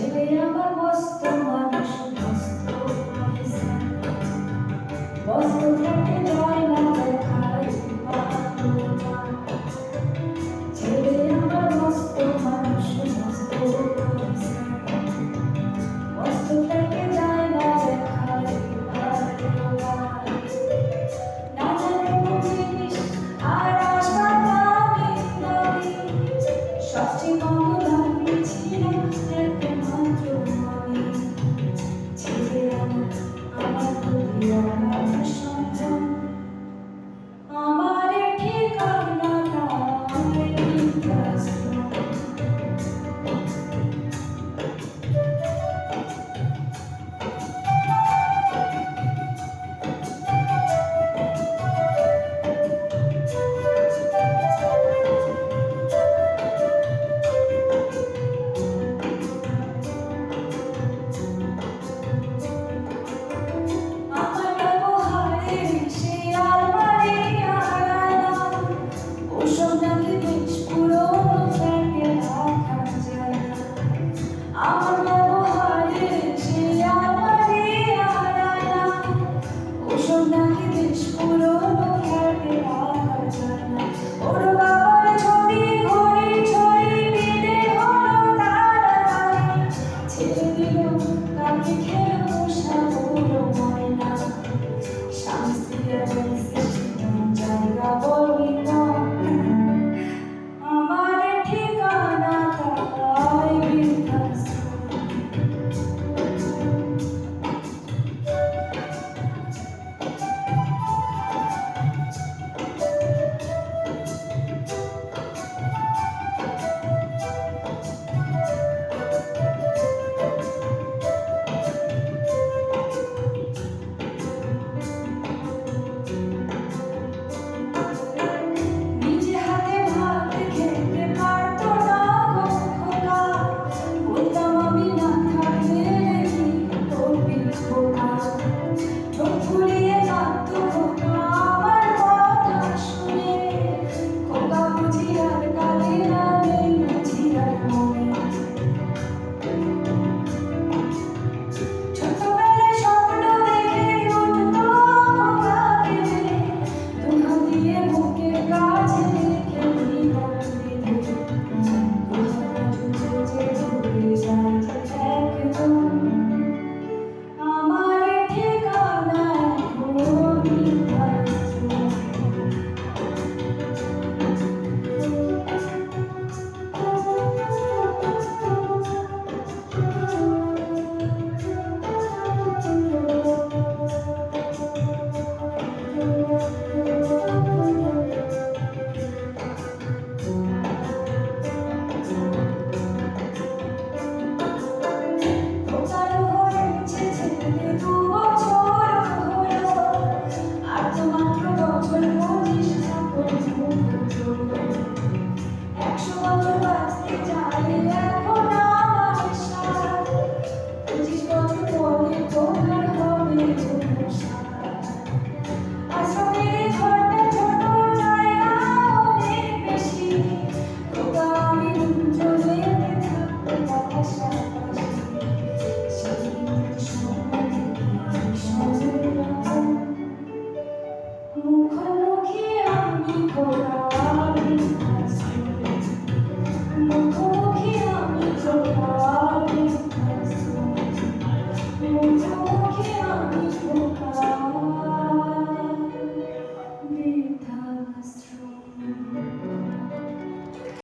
ছেলে আমার মস্ত মানুষ মস্ত অফিসার মস্ত থাকে যায় না দেখায় ছেলে আমার মস্ত মানুষ মস্ত অফিসার মস্ত থাকে যায় না দেখায় না জানে কোন জিনিস আর আশা দামি দামি সবচেয়ে কম দামি ছিল একমাত্র আমি ছেলে আমার প্রতি আমার সন্তান আমার ঠিকানা তাই বৃদ্ধাশ্রম মুখোমুখি আমি খোকা